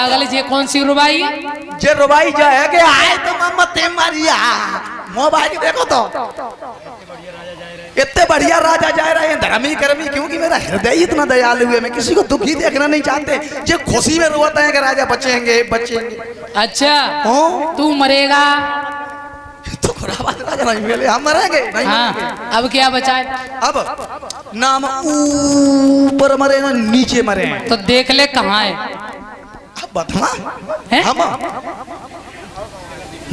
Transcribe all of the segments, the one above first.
पागल ये कौन सी रुबाई है? जे रुबाई जो है कि आए तो मम्मा ते मारिया मोबाइल देखो तो इतने बढ़िया राजा जा रहे हैं धर्मी कर्मी, क्योंकि मेरा हृदय इतना दयालु है, मैं किसी को दुखी देखना नहीं चाहते। जो खुशी में रोते हैं कि राजा बचेंगे बचेंगे। अच्छा हाँ? तू मरेगा तो राजा नहीं मिले, हम मरेंगे नहीं। हाँ अब क्या बचा है? अब नाम ऊपर मरे ना नीचे मरे हैं। तो देख ले कहाँ है? अब बता हैं? हम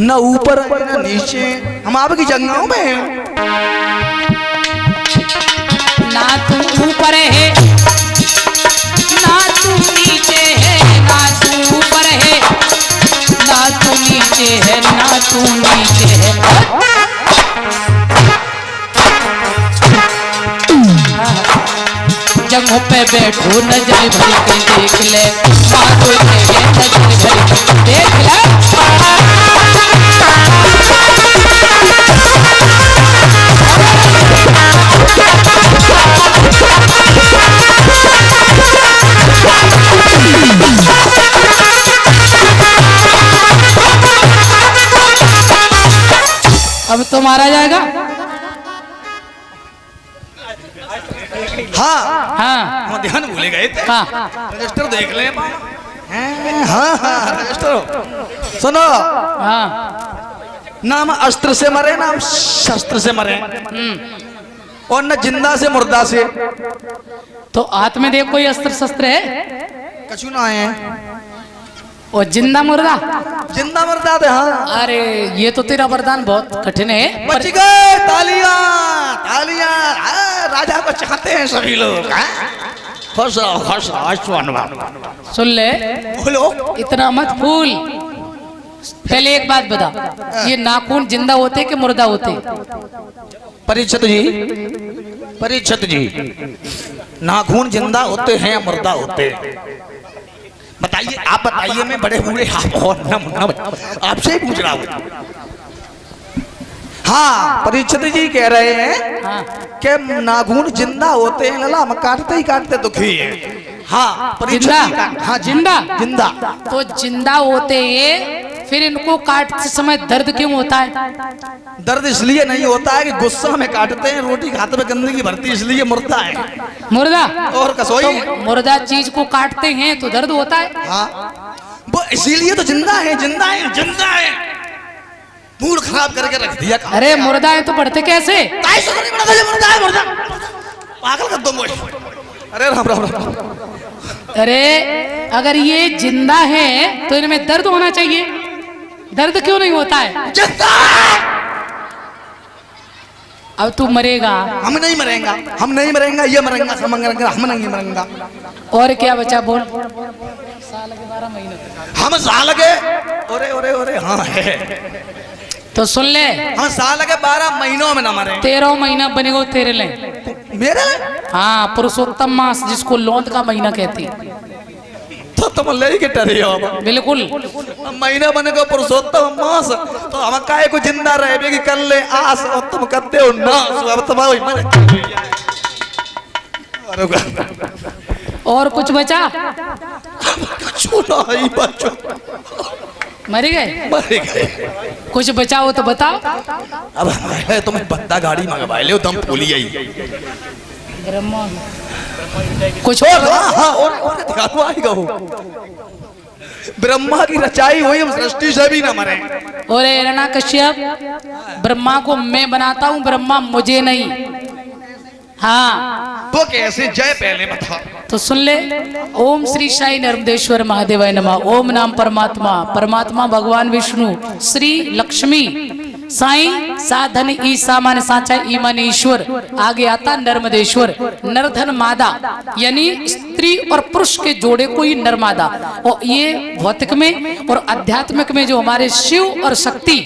न ऊपर न नीचे, हम आपकी जगहों में हैं। ना तू ऊपर है ना तू नीचे है, ना तू ऊपर है ना तू नीचे है, ना तू नीचे है। जगहों पे बैठो नजर भर के देख ले, मारो ये नजर भर के देख ले। अब तो मारा जाएगा। हाँ हाँ हम ध्यान भूले गए थे। हाँ रजिस्टर देख ले। हाँ हाँ रजिस्टर सुनो। हाँ नाम अस्त्र से मरे नाम शस्त्र से मरे, और न जिंदा से मुर्दा से। तो हाथ में देख कोई अस्त्र शस्त्र है? कछु ना है। और जिंदा मुर्दा? जिंदा मुर्दा थे। हाँ अरे ये तो तेरा वरदान बहुत कठिन है। बच गए। तालियां तालियां। राजा को चाहते हैं सभी लोग। खुश रहो खुश रहो। सुन ले, बोलो। इतना मत फूल। पहले एक बात बता, ये नाखून जिंदा होते कि मुर्दा होते? परीक्षित जी, परीक्षित जी, नाखून जिंदा होते हैं या मुर्दा होते हैं? बताइए, आप बताइए। मैं बड़े बूढ़े आपसे ही पूछ रहा हूँ। हाँ परीक्षित जी कह रहे हैं हाँ। कि नाखून जिंदा होते हैं, लला हम काटते ही काटते दुखी है। हाँ परीक्षित जी जिंदा? हाँ जिंदा जिंदा। तो जिंदा होते हैं, फिर इनको काटते समय दर्द क्यों होता है? दर्द इसलिए नहीं होता है कि गुस्सा में काटते हैं, रोटी खाते में गंदगी भरती, इसलिए मुर्दा है। मुर्दा? और कसोई तो मुर्दा चीज को काटते हैं तो दर्द होता है। हाँ वो इसीलिए तो जिंदा है जिंदा है जिंदा है। मूड खराब करके रख दिया। अरे मुर्दा है तो बढ़ते कैसे? मुर्दा है मुर्दा। पागल कर दो मुझे। अरे राम राम राम। अरे अगर ये जिंदा है तो इनमें दर्द होना चाहिए, दर्द क्यों नहीं होता है? जिंदा। अब तू मरेगा। हम नहीं मरेंगे, हम नहीं मरेंगे, ये मरेंगे, हम नहीं मरेंगे। और क्या बचा बोल? हम साल के ओरे ओरे ओरे हाँ है। तो सुन ले, हम साल के 12 महीनों में न मरे। 13 महीना बनेगा तेरे लिए। मेरे हाँ पुरुषोत्तम मास, जिसको लौंद का महीना कहती है। तो तुम ले के डरे हो। बिल्कुल। महीना बने को पुरुषोत्तम मास, तो हम काहे को जिंदा रहे कि कर ले आस, और तुम करते हो नास। अब तुम्हारे और कुछ बचा? ही बच्चों मर गए? मर गए। कुछ बचा हो तो बताओ। अब तुम्हें बत्ता गाड़ी मंगवा ले, दम फूली आई। कुछ और दिखाओ आएगा वो। ब्रह्मा की रचाई हुई, हम सृष्टि से भी न मरे। और हिरण्यकश्यप, ब्रह्मा को मैं बनाता हूँ, ब्रह्मा मुझे नहीं। हाँ तो कैसे? जय पहले बता। तो सुन ले, ओम श्री साई नर्मदेश्वर महादेवाय नमः। ओम नाम परमात्मा, परमात्मा भगवान विष्णु, श्री लक्ष्मी साईं साधन ई सामान्य साचा ईमान ईश्वर। आगे आता नर्मदेश्वर, नरधन मादा, यानी स्त्री और पुरुष के जोड़े को ही नरमादा। और ये भौतिक में और आध्यात्मिक में जो हमारे शिव और शक्ति,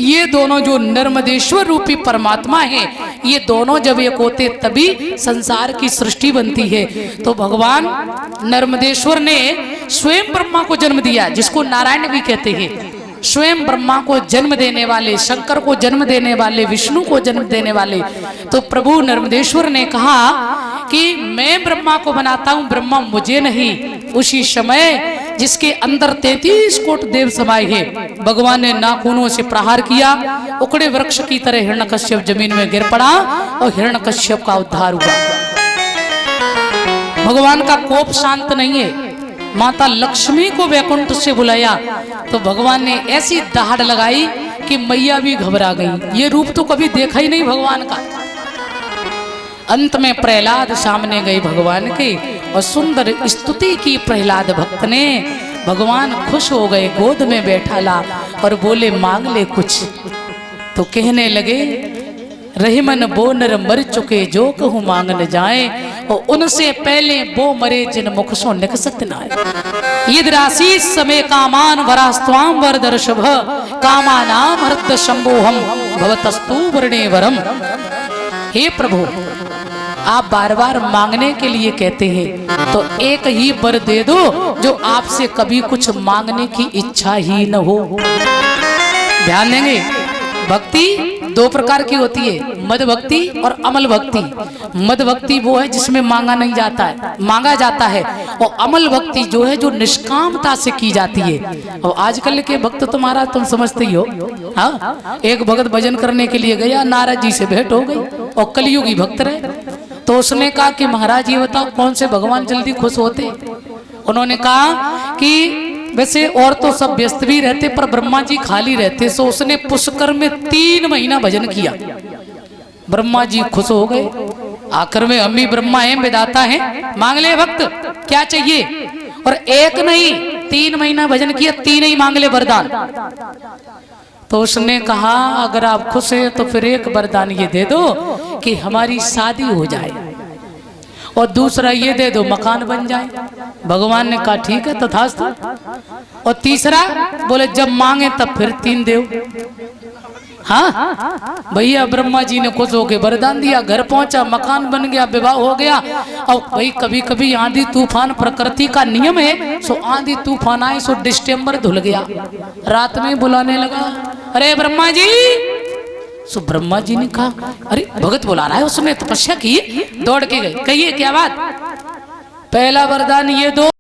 ये दोनों जो नर्मदेश्वर रूपी परमात्मा है, ये दोनों जब एक होते तभी संसार की सृष्टि बनती है। तो भगवान नर्मदेश्वर ने स्वयं ब्रह्मा को जन्म दिया, जिसको नारायण भी कहते हैं। स्वयं ब्रह्मा को जन्म देने वाले, शंकर को जन्म देने वाले, विष्णु को जन्म देने वाले। तो प्रभु नर्मदेश्वर ने कहा कि मैं ब्रह्मा को बनाता हूं, ब्रह्मा मुझे नहीं। उसी समय जिसके अंदर 33 कोट देव समाये हैं। भगवान ने नाखूनों से प्रहार किया, उकड़े वृक्ष की तरह हिरण्यकश्यप जमीन में गिर पड़ा और हिरण्यकश्यप का उद्धार हुआ। भगवान का कोप शांत नहीं है। माता लक्ष्मी को वैकुंठ से बुलाया तो भगवान ने ऐसी दहाड़ लगाई कि मैया भी घबरा गई। ये रूप तो कभी देखा ही नहीं भगवान का। अंत में प्रहलाद सामने गए भगवान के और सुंदर स्तुति की प्रहलाद भक्त ने। भगवान खुश हो गए, गोद में बैठा ला और बोले मांग ले कुछ। तो कहने लगे रहीमन बो नर मर चुके जो कहूँ मांग न जाए, और उनसे पहले वो मरे जिन मुख सो निकसत नाय। यद्रासी समय कामान वरास्त्वाम वर दर्शभ कामानाम हृद शंभोहम भवतस्तु वर्णे वरम। हे प्रभु, आप बार बार मांगने के लिए कहते हैं तो एक ही वर दे दो जो आपसे कभी कुछ मांगने की इच्छा ही न हो। ध्यान देंगे, भक्ति दो प्रकार की होती है, मद भक्ति और अमल भक्ति। मद भक्ति वो है जिसमें मांगा नहीं जाता है, मांगा जाता है, और अमल भक्ति जो है जो निष्कामता से की जाती है। और आजकल के भक्त तुम्हारा तुम समझते ही हो। हाँ, एक भगत भजन करने के लिए गया, नारद जी से भेंट हो गई और कलयुगी भक्त रहे। तो उसने कहा कि महाराज ये बताओ कौन से भगवान जल्दी खुश होते। उन्होंने कहा कि वैसे और तो सब व्यस्त भी रहते पर ब्रह्मा जी खाली रहते। सो उसने पुष्कर में 3 महीना भजन किया। ब्रह्मा जी खुश हो गए। आखिर में हम भी ब्रह्मा हैं, विधाता हैं, मांग ले भक्त क्या चाहिए। और एक नहीं 3 महीना भजन किया, 3 ही मांग ले वरदान। तो उसने कहा अगर आप खुश हैं तो फिर एक वरदान ये दे दो कि हमारी शादी हो जाए, और दूसरा ये दे दो मकान बन जाए। भगवान ने कहा ठीक है तथास्तु। और तीसरा बोले जब मांगे तब फिर 3 देव। हाँ भैया, ब्रह्मा जी ने खुश होके वरदान दिया, घर पहुंचा, मकान बन गया, विवाह हो गया। और भाई कभी कभी आंधी तूफान प्रकृति का नियम है। सो आंधी तूफान आए, सो डिस्टेम्बर धुल गया। रात में बुलाने लगा, अरे ब्रह्मा जी। सो ब्रह्मा जी ने कहा अरे भगत बुला रहा है, उसने तपस्या की। दौड़ के गए, कहिए क्या बात। पहला वरदान ये दो